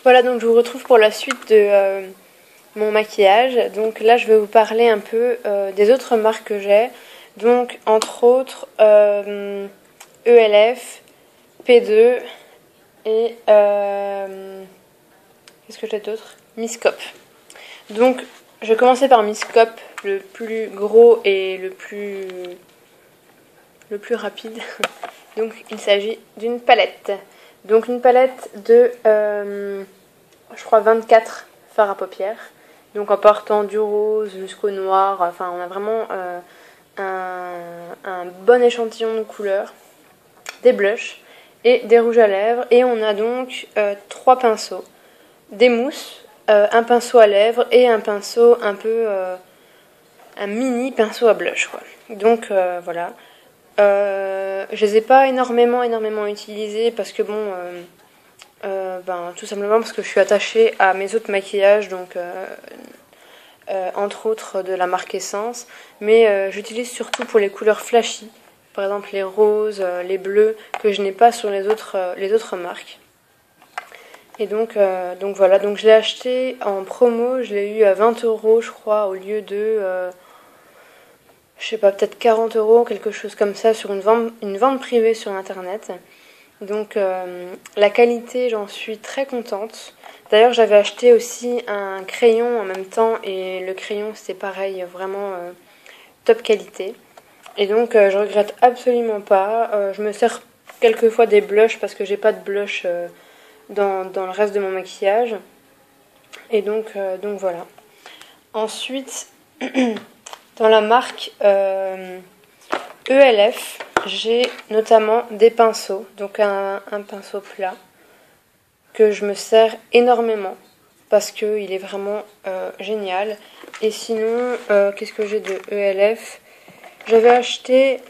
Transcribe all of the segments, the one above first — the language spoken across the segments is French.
Voilà, donc je vous retrouve pour la suite de mon maquillage. Donc là, je vais vous parler un peu des autres marques que j'ai. Donc, entre autres, ELF, P2 et qu'est-ce que j'ai d'autre? Miscop. Donc, je vais commencer par Miscop, le plus gros et le plus rapide. Donc, il s'agit d'une palette. Donc, une palette de, je crois, 24 fards à paupières. Donc, en partant du rose jusqu'au noir. Enfin, on a vraiment un bon échantillon de couleurs. Des blushs et des rouges à lèvres. Et on a donc 3 pinceaux. Des mousses, un pinceau à lèvres et un pinceau un peu... un mini pinceau à blush, quoi. Donc, voilà. Je les ai pas énormément utilisés parce que bon, tout simplement parce que je suis attachée à mes autres maquillages, donc entre autres de la marque Essence, mais j'utilise surtout pour les couleurs flashy, par exemple les roses, les bleus que je n'ai pas sur les autres marques. Et donc voilà, donc je l'ai acheté en promo, je l'ai eu à 20 € je crois au lieu de je sais pas, peut-être 40 €, quelque chose comme ça, sur une vente privée sur internet. Donc la qualité, j'en suis très contente. D'ailleurs, j'avais acheté aussi un crayon en même temps et le crayon c'était pareil, vraiment top qualité. Et donc je regrette absolument pas. Je me sers quelquefois des blushs parce que j'ai pas de blush dans le reste de mon maquillage. Et donc voilà. Ensuite, dans la marque ELF, j'ai notamment des pinceaux, donc un pinceau plat que je me sers énormément parce qu'il est vraiment génial. Et sinon, qu'est-ce que j'ai de ELF? J'avais acheté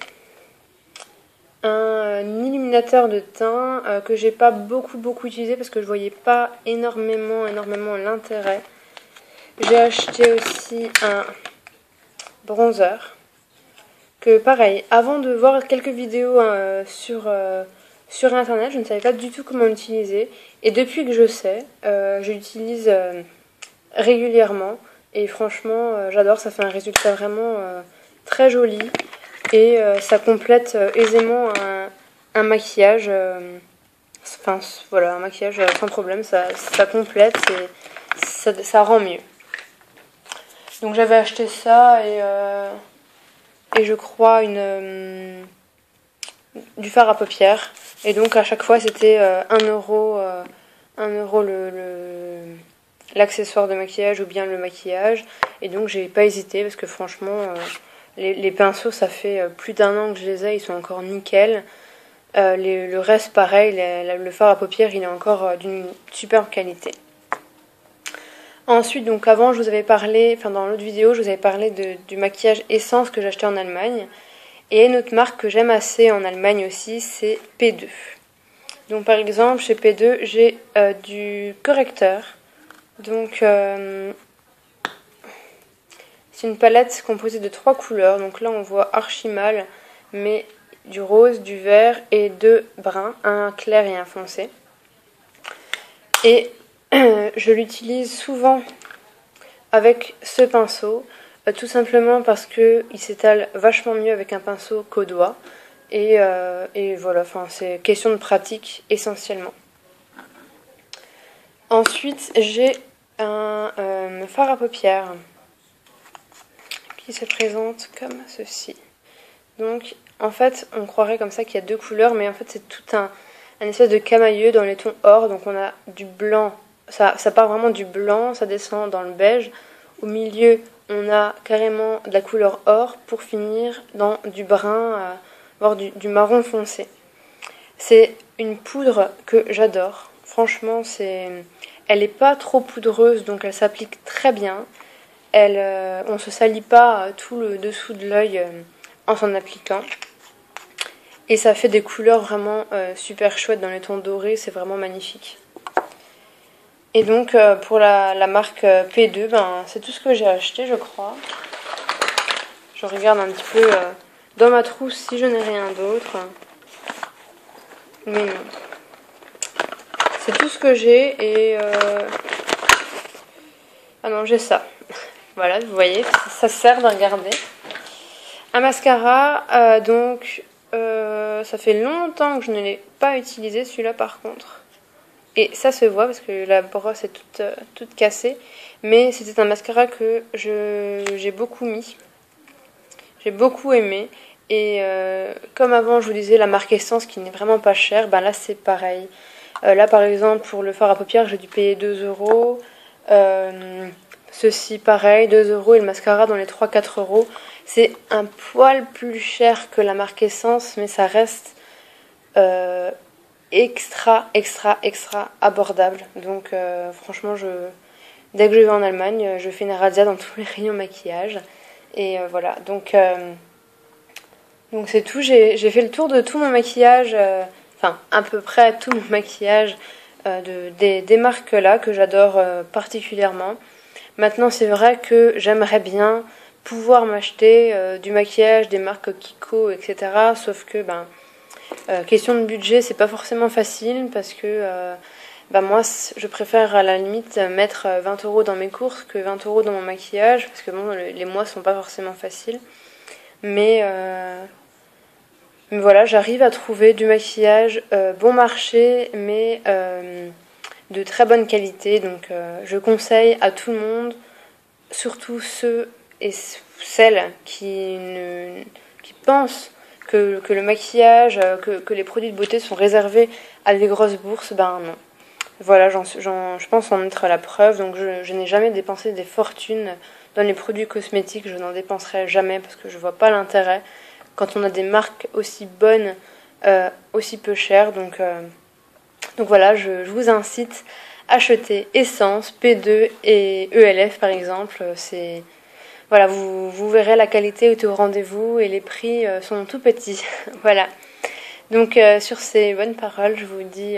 un illuminateur de teint que j'ai pas beaucoup utilisé parce que je voyais pas énormément l'intérêt. J'ai acheté aussi un bronzer que pareil, avant de voir quelques vidéos sur internet, je ne savais pas du tout comment l'utiliser et depuis que je sais, j'utilise régulièrement et franchement j'adore, ça fait un résultat vraiment très joli et ça complète aisément un maquillage enfin voilà, un maquillage sans problème, ça complète et ça rend mieux. Donc j'avais acheté ça et je crois du fard à paupières. Et donc à chaque fois c'était 1 € l'accessoire de maquillage ou bien le maquillage. Et donc j'ai pas hésité parce que franchement les pinceaux ça fait plus d'1 an que je les ai, ils sont encore nickel. Le reste pareil, le fard à paupières il est encore d'une superbe qualité. Ensuite, donc avant, je vous avais parlé, dans l'autre vidéo, je vous avais parlé du maquillage Essence que j'ai acheté en Allemagne. Et une autre marque que j'aime assez en Allemagne aussi, c'est P2. Donc par exemple, chez P2, j'ai du correcteur. Donc c'est une palette composée de 3 couleurs. Donc là, on voit archi mal, mais du rose, du vert et 2 bruns, un clair et un foncé. Et je l'utilise souvent avec ce pinceau, tout simplement parce qu'il s'étale vachement mieux avec un pinceau qu'au doigt. Et voilà, c'est question de pratique essentiellement. Ensuite, j'ai un fard à paupières qui se présente comme ceci. Donc, en fait, on croirait comme ça qu'il y a 2 couleurs, mais en fait, c'est tout un espèce de camailleux dans les tons or. Donc, on a du blanc. Ça part vraiment du blanc, ça descend dans le beige. Au milieu, on a carrément de la couleur or pour finir dans du brun, voire du marron foncé. C'est une poudre que j'adore. Franchement, elle n'est pas trop poudreuse, donc elle s'applique très bien. On ne se salit pas tout le dessous de l'œil en s'en appliquant. Et ça fait des couleurs vraiment super chouettes dans les tons dorés, c'est vraiment magnifique. Et donc pour la marque P2, c'est tout ce que j'ai acheté je crois. Je regarde un petit peu dans ma trousse si je n'ai rien d'autre. Mais non. c'est tout ce que j'ai et... Ah non, j'ai ça. Voilà, vous voyez, ça sert de regarder. Un mascara, ça fait longtemps que je ne l'ai pas utilisé, celui-là par contre. Et ça se voit parce que la brosse est toute cassée. Mais c'était un mascara que j'ai beaucoup mis. J'ai beaucoup aimé. Et comme avant, je vous disais, la marque Essence qui n'est vraiment pas chère, ben là c'est pareil. Là par exemple, pour le fard à paupières, j'ai dû payer 2 euros. Ceci pareil, 2 euros. Et le mascara dans les 3-4 euros. C'est un poil plus cher que la marque Essence, mais ça reste extra abordable. Donc franchement, dès que je vais en Allemagne, je fais une razzia dans tous les rayons maquillage. Et voilà, donc c'est tout. J'ai fait le tour de tout mon maquillage, enfin à peu près tout mon maquillage des marques là que j'adore particulièrement. Maintenant, c'est vrai que j'aimerais bien pouvoir m'acheter du maquillage des marques Kiko, etc. Sauf que question de budget, c'est pas forcément facile parce que moi je préfère à la limite mettre 20 euros dans mes courses que 20 euros dans mon maquillage parce que bon, les mois sont pas forcément faciles. Mais voilà, j'arrive à trouver du maquillage bon marché mais de très bonne qualité. Donc je conseille à tout le monde, surtout ceux et celles qui pensent que le maquillage, que les produits de beauté sont réservés à des grosses bourses, ben non. Voilà, je pense en être la preuve. Donc je n'ai jamais dépensé des fortunes dans les produits cosmétiques. Je n'en dépenserai jamais parce que je vois pas l'intérêt quand on a des marques aussi bonnes, aussi peu chères. Donc voilà, je vous incite à acheter Essence, P2 et ELF par exemple. Voilà, vous verrez, la qualité est au rendez-vous et les prix sont tout petits. Voilà. Donc sur ces bonnes paroles, je vous dis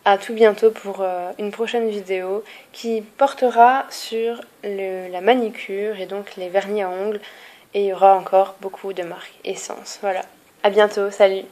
à tout bientôt pour une prochaine vidéo qui portera sur la manicure et donc les vernis à ongles. Et il y aura encore beaucoup de marques Essence. Voilà. À bientôt, salut!